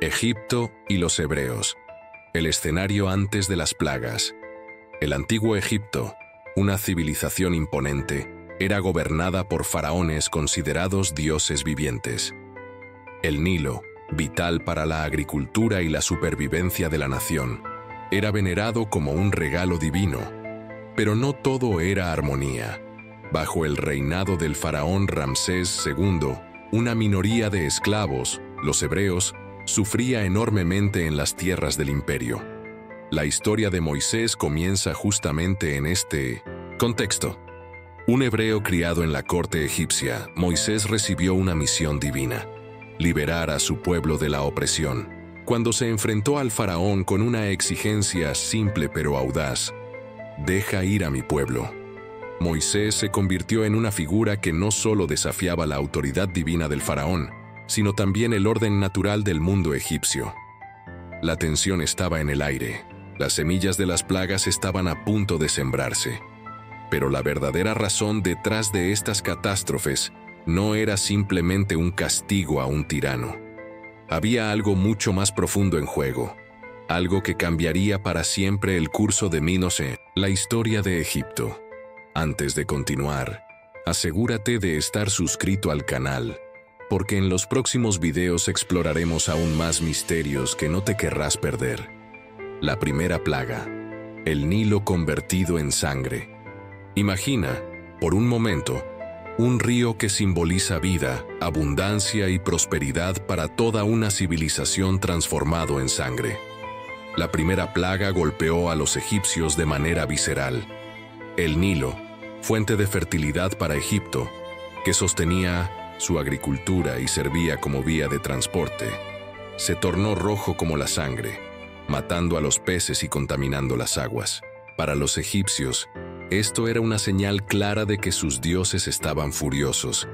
Egipto y los hebreos. El escenario antes de las plagas. El antiguo Egipto, una civilización imponente, era gobernada por faraones considerados dioses vivientes. El Nilo, vital para la agricultura y la supervivencia de la nación, era venerado como un regalo divino. Pero no todo era armonía. Bajo el reinado del faraón Ramsés II, una minoría de esclavos, los hebreos, sufría enormemente en las tierras del imperio. La historia de Moisés comienza justamente en este contexto. Un hebreo criado en la corte egipcia, Moisés recibió una misión divina: liberar a su pueblo de la opresión. Cuando se enfrentó al faraón con una exigencia simple pero audaz: «Deja ir a mi pueblo», Moisés se convirtió en una figura que no solo desafiaba la autoridad divina del faraón, sino también el orden natural del mundo egipcio. La tensión estaba en el aire. Las semillas de las plagas estaban a punto de sembrarse. Pero la verdadera razón detrás de estas catástrofes no era simplemente un castigo a un tirano. Había algo mucho más profundo en juego, algo que cambiaría para siempre el curso de la historia de Egipto. Antes de continuar, asegúrate de estar suscrito al canal, porque en los próximos videos exploraremos aún más misterios que no te querrás perder. La primera plaga: el Nilo convertido en sangre. Imagina, por un momento, un río que simboliza vida, abundancia y prosperidad para toda una civilización transformado en sangre. La primera plaga golpeó a los egipcios de manera visceral. El Nilo, fuente de fertilidad para Egipto, que sostenía su agricultura y servía como vía de transporte, se tornó rojo como la sangre, matando a los peces y contaminando las aguas. Para los egipcios, esto era una señal clara de que sus dioses estaban furiosos,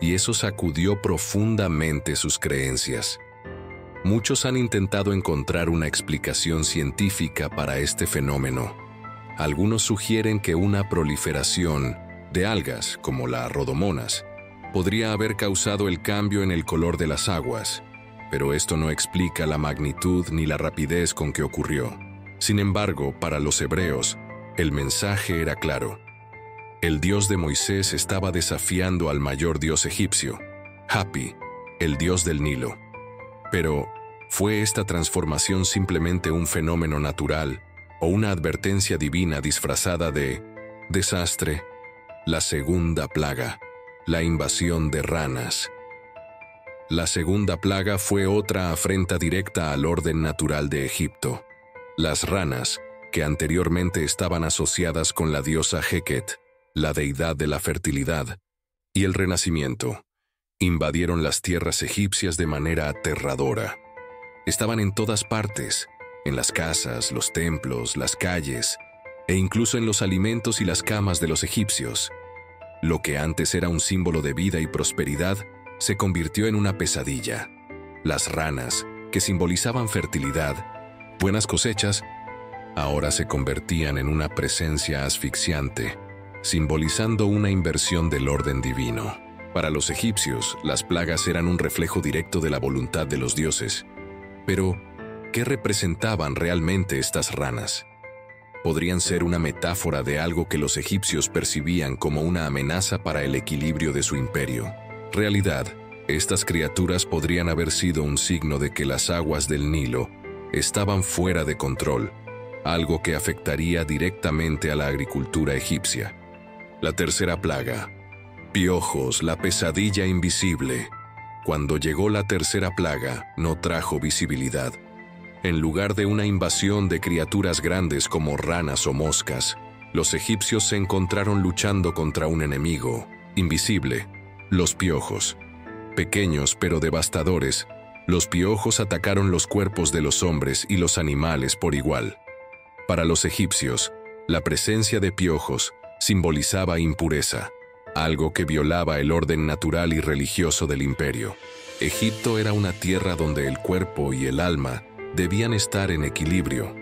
y eso sacudió profundamente sus creencias. Muchos han intentado encontrar una explicación científica para este fenómeno. Algunos sugieren que una proliferación de algas, como las rodomonas, podría haber causado el cambio en el color de las aguas, pero esto no explica la magnitud ni la rapidez con que ocurrió. Sin embargo, para los hebreos, el mensaje era claro. El Dios de Moisés estaba desafiando al mayor dios egipcio, Hapi, el dios del Nilo. Pero, ¿fue esta transformación simplemente un fenómeno natural o una advertencia divina disfrazada de desastre? La segunda plaga: la invasión de ranas. La segunda plaga fue otra afrenta directa al orden natural de Egipto. Las ranas, que anteriormente estaban asociadas con la diosa Heket, la deidad de la fertilidad, y el renacimiento, invadieron las tierras egipcias de manera aterradora. Estaban en todas partes, en las casas, los templos, las calles, e incluso en los alimentos y las camas de los egipcios. Lo que antes era un símbolo de vida y prosperidad se convirtió en una pesadilla. Las ranas, que simbolizaban fertilidad, buenas cosechas, ahora se convertían en una presencia asfixiante, simbolizando una inversión del orden divino. Para los egipcios, las plagas eran un reflejo directo de la voluntad de los dioses. Pero, ¿qué representaban realmente estas ranas? Podrían ser una metáfora de algo que los egipcios percibían como una amenaza para el equilibrio de su imperio. En realidad, estas criaturas podrían haber sido un signo de que las aguas del Nilo estaban fuera de control, algo que afectaría directamente a la agricultura egipcia. La tercera plaga: piojos, la pesadilla invisible. Cuando llegó la tercera plaga, no trajo visibilidad. En lugar de una invasión de criaturas grandes como ranas o moscas, los egipcios se encontraron luchando contra un enemigo invisible: los piojos. Pequeños pero devastadores, los piojos atacaron los cuerpos de los hombres y los animales por igual. Para los egipcios, la presencia de piojos simbolizaba impureza, algo que violaba el orden natural y religioso del imperio. Egipto era una tierra donde el cuerpo y el alma debían estar en equilibrio,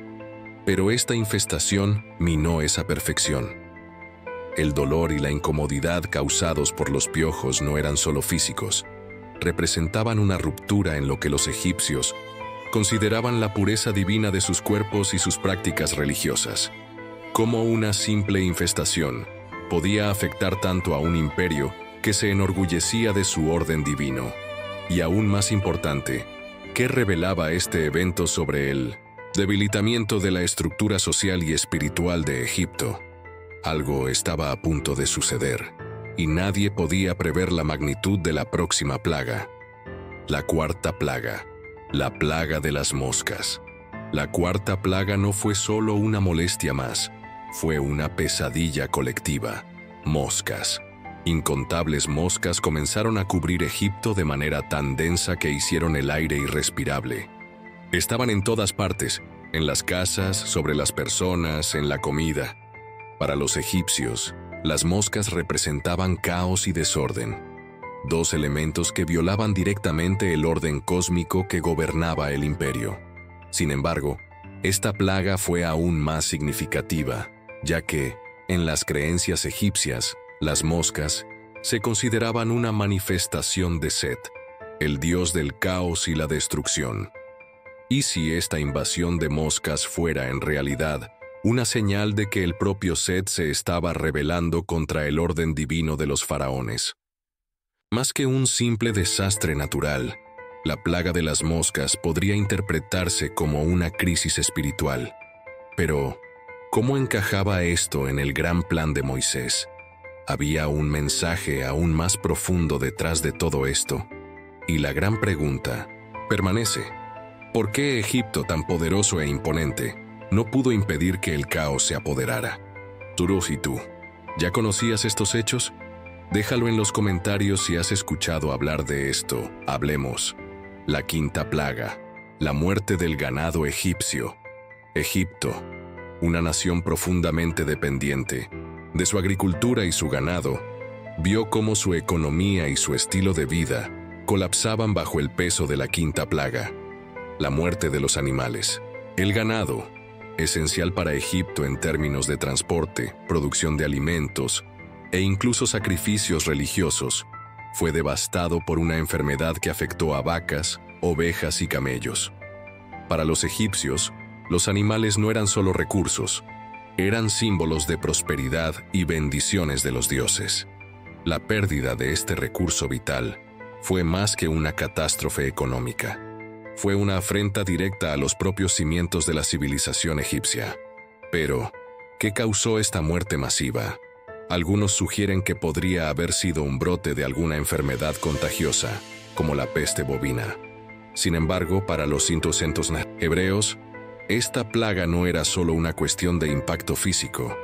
pero esta infestación minó esa perfección. El dolor y la incomodidad causados por los piojos no eran solo físicos, representaban una ruptura en lo que los egipcios consideraban la pureza divina de sus cuerpos y sus prácticas religiosas. Cómo una simple infestación podía afectar tanto a un imperio que se enorgullecía de su orden divino. Y aún más importante, ¿qué revelaba este evento sobre el debilitamiento de la estructura social y espiritual de Egipto? Algo estaba a punto de suceder, y nadie podía prever la magnitud de la próxima plaga. La cuarta plaga, la plaga de las moscas. La cuarta plaga no fue solo una molestia más, fue una pesadilla colectiva. Moscas. Incontables moscas comenzaron a cubrir Egipto de manera tan densa que hicieron el aire irrespirable. Estaban en todas partes, en las casas, sobre las personas, en la comida. Para los egipcios, las moscas representaban caos y desorden, dos elementos que violaban directamente el orden cósmico que gobernaba el imperio. Sin embargo, esta plaga fue aún más significativa, ya que, en las creencias egipcias, las moscas se consideraban una manifestación de Set, el dios del caos y la destrucción. ¿Y si esta invasión de moscas fuera en realidad una señal de que el propio Set se estaba rebelando contra el orden divino de los faraones? Más que un simple desastre natural, la plaga de las moscas podría interpretarse como una crisis espiritual. Pero, ¿cómo encajaba esto en el gran plan de Moisés? Había un mensaje aún más profundo detrás de todo esto. Y la gran pregunta permanece: ¿por qué Egipto, tan poderoso e imponente, no pudo impedir que el caos se apoderara? Turuf, ¿y tú? ¿Ya conocías estos hechos? Déjalo en los comentarios si has escuchado hablar de esto. Hablemos. La quinta plaga, la muerte del ganado egipcio. Egipto, una nación profundamente dependiente de su agricultura y su ganado, vio cómo su economía y su estilo de vida colapsaban bajo el peso de la quinta plaga, la muerte de los animales. El ganado, esencial para Egipto en términos de transporte, producción de alimentos e incluso sacrificios religiosos, fue devastado por una enfermedad que afectó a vacas, ovejas y camellos. Para los egipcios, los animales no eran solo recursos, eran símbolos de prosperidad y bendiciones de los dioses. La pérdida de este recurso vital fue más que una catástrofe económica. Fue una afrenta directa a los propios cimientos de la civilización egipcia. Pero, ¿qué causó esta muerte masiva? Algunos sugieren que podría haber sido un brote de alguna enfermedad contagiosa, como la peste bovina. Sin embargo, para los intocentes hebreos, esta plaga no era solo una cuestión de impacto físico.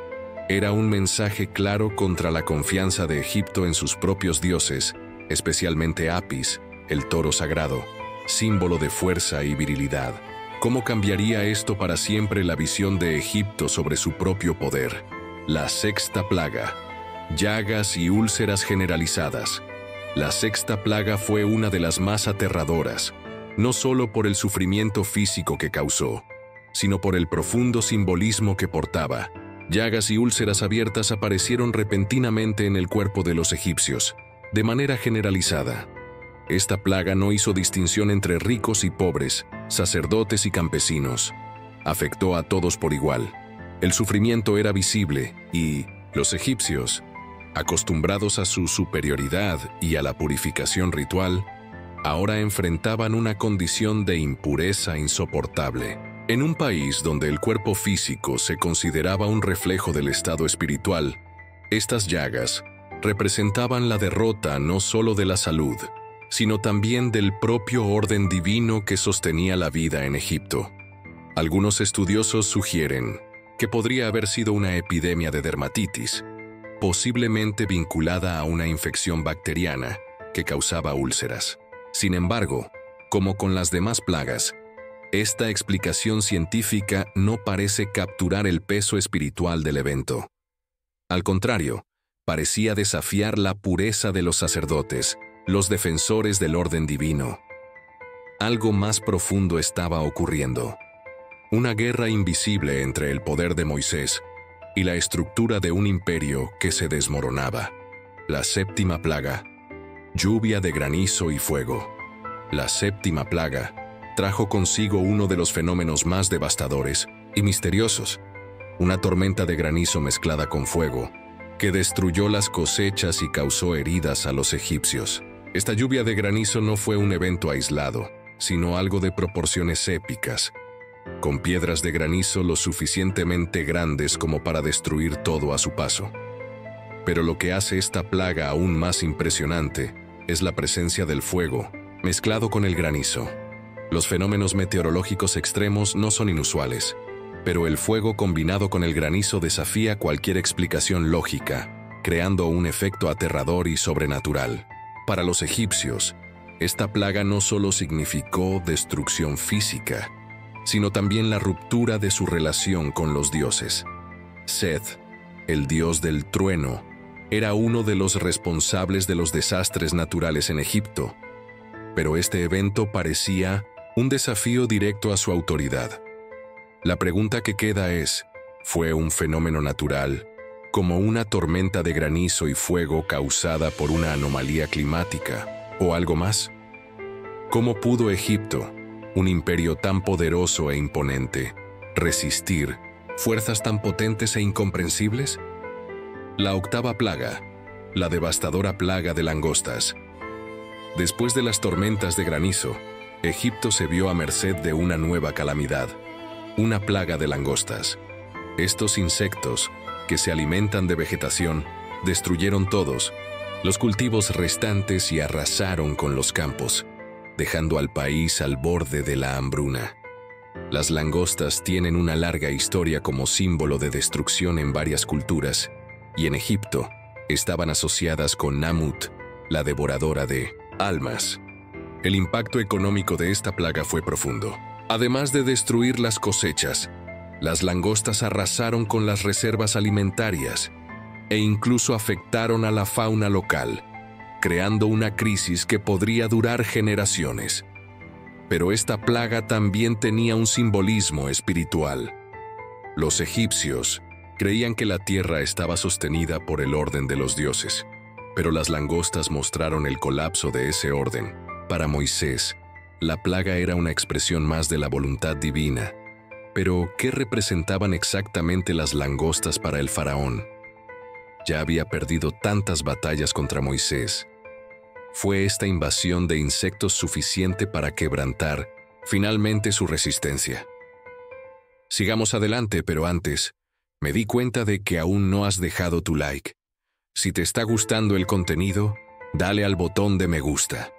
Era un mensaje claro contra la confianza de Egipto en sus propios dioses, especialmente Apis, el toro sagrado, símbolo de fuerza y virilidad. ¿Cómo cambiaría esto para siempre la visión de Egipto sobre su propio poder? La sexta plaga, llagas y úlceras generalizadas. La sexta plaga fue una de las más aterradoras, no solo por el sufrimiento físico que causó, sino por el profundo simbolismo que portaba. Llagas y úlceras abiertas aparecieron repentinamente en el cuerpo de los egipcios, de manera generalizada. Esta plaga no hizo distinción entre ricos y pobres, sacerdotes y campesinos. Afectó a todos por igual. El sufrimiento era visible y los egipcios, acostumbrados a su superioridad y a la purificación ritual, ahora enfrentaban una condición de impureza insoportable. En un país donde el cuerpo físico se consideraba un reflejo del estado espiritual, estas llagas representaban la derrota no solo de la salud, sino también del propio orden divino que sostenía la vida en Egipto. Algunos estudiosos sugieren que podría haber sido una epidemia de dermatitis, posiblemente vinculada a una infección bacteriana que causaba úlceras. Sin embargo, como con las demás plagas, esta explicación científica no parece capturar el peso espiritual del evento. Al contrario, parecía desafiar la pureza de los sacerdotes, los defensores del orden divino. Algo más profundo estaba ocurriendo. Una guerra invisible entre el poder de Moisés y la estructura de un imperio que se desmoronaba. La séptima plaga, lluvia de granizo y fuego. La séptima plaga, trajo consigo uno de los fenómenos más devastadores y misteriosos, una tormenta de granizo mezclada con fuego, que destruyó las cosechas y causó heridas a los egipcios. Esta lluvia de granizo no fue un evento aislado, sino algo de proporciones épicas, con piedras de granizo lo suficientemente grandes como para destruir todo a su paso. Pero lo que hace esta plaga aún más impresionante es la presencia del fuego, mezclado con el granizo. Los fenómenos meteorológicos extremos no son inusuales, pero el fuego combinado con el granizo desafía cualquier explicación lógica, creando un efecto aterrador y sobrenatural. Para los egipcios, esta plaga no solo significó destrucción física, sino también la ruptura de su relación con los dioses. Seth, el dios del trueno, era uno de los responsables de los desastres naturales en Egipto, pero este evento parecía un desafío directo a su autoridad. La pregunta que queda es, ¿fue un fenómeno natural, como una tormenta de granizo y fuego causada por una anomalía climática, o algo más? ¿Cómo pudo Egipto, un imperio tan poderoso e imponente, resistir fuerzas tan potentes e incomprensibles? La octava plaga, la devastadora plaga de langostas. Después de las tormentas de granizo, Egipto se vio a merced de una nueva calamidad, una plaga de langostas. Estos insectos, que se alimentan de vegetación, destruyeron todos los cultivos restantes y arrasaron con los campos, dejando al país al borde de la hambruna. Las langostas tienen una larga historia como símbolo de destrucción en varias culturas, y en Egipto estaban asociadas con Namut, la devoradora de almas. El impacto económico de esta plaga fue profundo. Además de destruir las cosechas, las langostas arrasaron con las reservas alimentarias e incluso afectaron a la fauna local, creando una crisis que podría durar generaciones. Pero esta plaga también tenía un simbolismo espiritual. Los egipcios creían que la tierra estaba sostenida por el orden de los dioses, pero las langostas mostraron el colapso de ese orden. Para Moisés, la plaga era una expresión más de la voluntad divina. Pero, ¿qué representaban exactamente las langostas para el faraón? Ya había perdido tantas batallas contra Moisés. ¿Fue esta invasión de insectos suficiente para quebrantar finalmente su resistencia? Sigamos adelante, pero antes, me di cuenta de que aún no has dejado tu like. Si te está gustando el contenido, dale al botón de me gusta.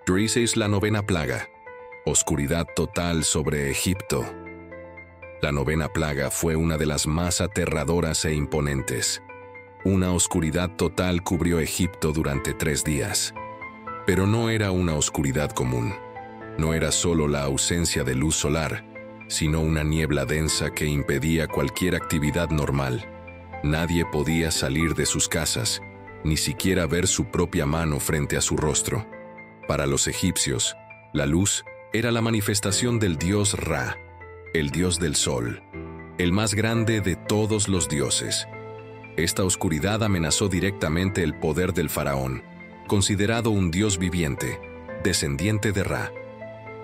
Crisis, la novena plaga. Oscuridad total sobre Egipto. La novena plaga fue una de las más aterradoras e imponentes. Una oscuridad total cubrió Egipto durante 3 días. Pero no era una oscuridad común. No era solo la ausencia de luz solar, sino una niebla densa que impedía cualquier actividad normal. Nadie podía salir de sus casas, ni siquiera ver su propia mano frente a su rostro. Para los egipcios, la luz era la manifestación del dios Ra, el dios del sol, el más grande de todos los dioses. Esta oscuridad amenazó directamente el poder del faraón, considerado un dios viviente, descendiente de Ra.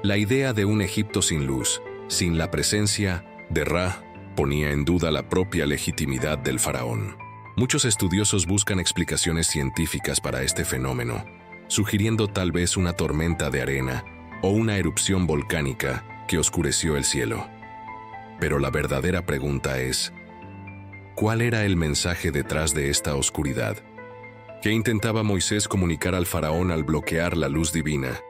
La idea de un Egipto sin luz, sin la presencia de Ra, ponía en duda la propia legitimidad del faraón. Muchos estudiosos buscan explicaciones científicas para este fenómeno, sugiriendo tal vez una tormenta de arena o una erupción volcánica que oscureció el cielo. Pero la verdadera pregunta es, ¿cuál era el mensaje detrás de esta oscuridad? ¿Qué intentaba Moisés comunicar al faraón al bloquear la luz divina?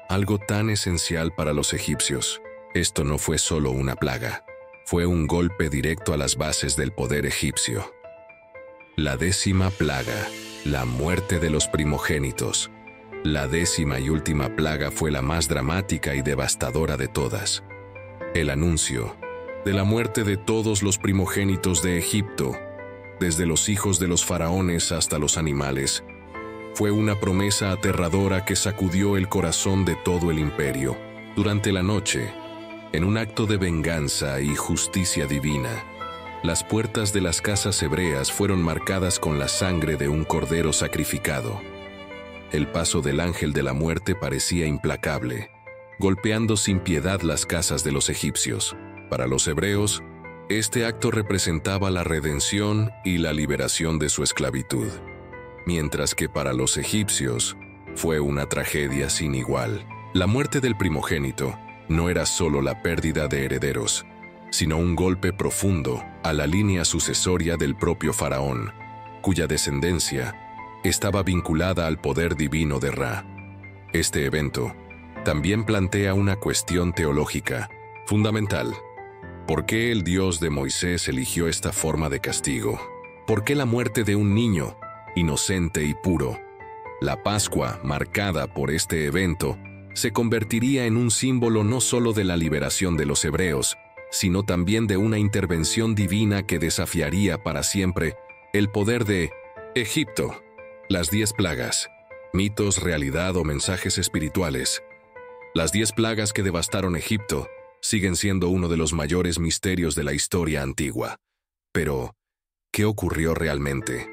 Algo tan esencial para los egipcios. Esto no fue solo una plaga, fue un golpe directo a las bases del poder egipcio. La 10ª plaga, la muerte de los primogénitos. La 10ª y última plaga fue la más dramática y devastadora de todas. El anuncio de la muerte de todos los primogénitos de Egipto, desde los hijos de los faraones hasta los animales, fue una promesa aterradora que sacudió el corazón de todo el imperio. Durante la noche, en un acto de venganza y justicia divina, las puertas de las casas hebreas fueron marcadas con la sangre de un cordero sacrificado. El paso del ángel de la muerte parecía implacable, golpeando sin piedad las casas de los egipcios. Para los hebreos, este acto representaba la redención y la liberación de su esclavitud, mientras que para los egipcios fue una tragedia sin igual. La muerte del primogénito no era solo la pérdida de herederos, sino un golpe profundo a la línea sucesoria del propio faraón, cuya descendencia estaba vinculada al poder divino de Ra. Este evento también plantea una cuestión teológica fundamental. ¿Por qué el Dios de Moisés eligió esta forma de castigo? ¿Por qué la muerte de un niño, inocente y puro? La Pascua, marcada por este evento, se convertiría en un símbolo no solo de la liberación de los hebreos, sino también de una intervención divina que desafiaría para siempre el poder de Egipto. Las 10 plagas, mitos, realidad o mensajes espirituales. Las 10 plagas que devastaron Egipto siguen siendo uno de los mayores misterios de la historia antigua. Pero, ¿qué ocurrió realmente?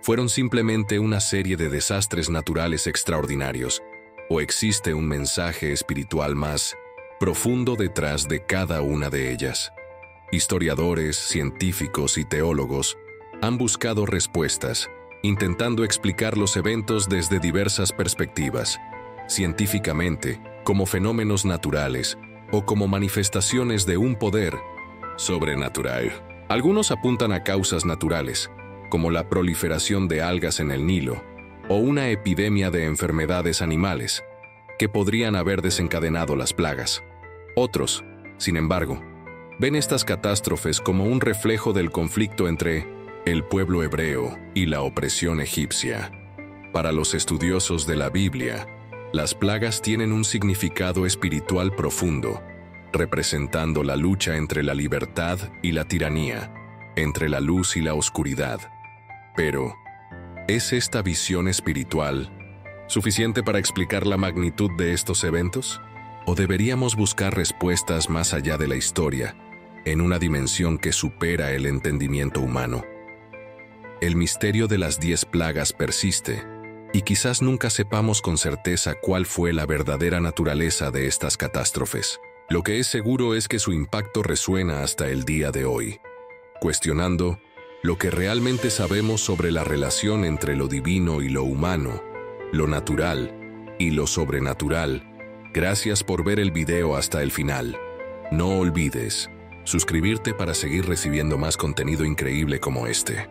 ¿Fueron simplemente una serie de desastres naturales extraordinarios? ¿O existe un mensaje espiritual más profundo detrás de cada una de ellas? Historiadores, científicos y teólogos han buscado respuestas, intentando explicar los eventos desde diversas perspectivas, científicamente, como fenómenos naturales, o como manifestaciones de un poder sobrenatural. Algunos apuntan a causas naturales, como la proliferación de algas en el Nilo, o una epidemia de enfermedades animales, que podrían haber desencadenado las plagas. Otros, sin embargo, ven estas catástrofes como un reflejo del conflicto entre el pueblo hebreo y la opresión egipcia. Para los estudiosos de la Biblia, las plagas tienen un significado espiritual profundo, representando la lucha entre la libertad y la tiranía, entre la luz y la oscuridad. Pero, ¿es esta visión espiritual suficiente para explicar la magnitud de estos eventos? ¿O deberíamos buscar respuestas más allá de la historia, en una dimensión que supera el entendimiento humano? El misterio de las 10 plagas persiste, y quizás nunca sepamos con certeza cuál fue la verdadera naturaleza de estas catástrofes. Lo que es seguro es que su impacto resuena hasta el día de hoy, cuestionando lo que realmente sabemos sobre la relación entre lo divino y lo humano, lo natural y lo sobrenatural. Gracias por ver el video hasta el final. No olvides suscribirte para seguir recibiendo más contenido increíble como este.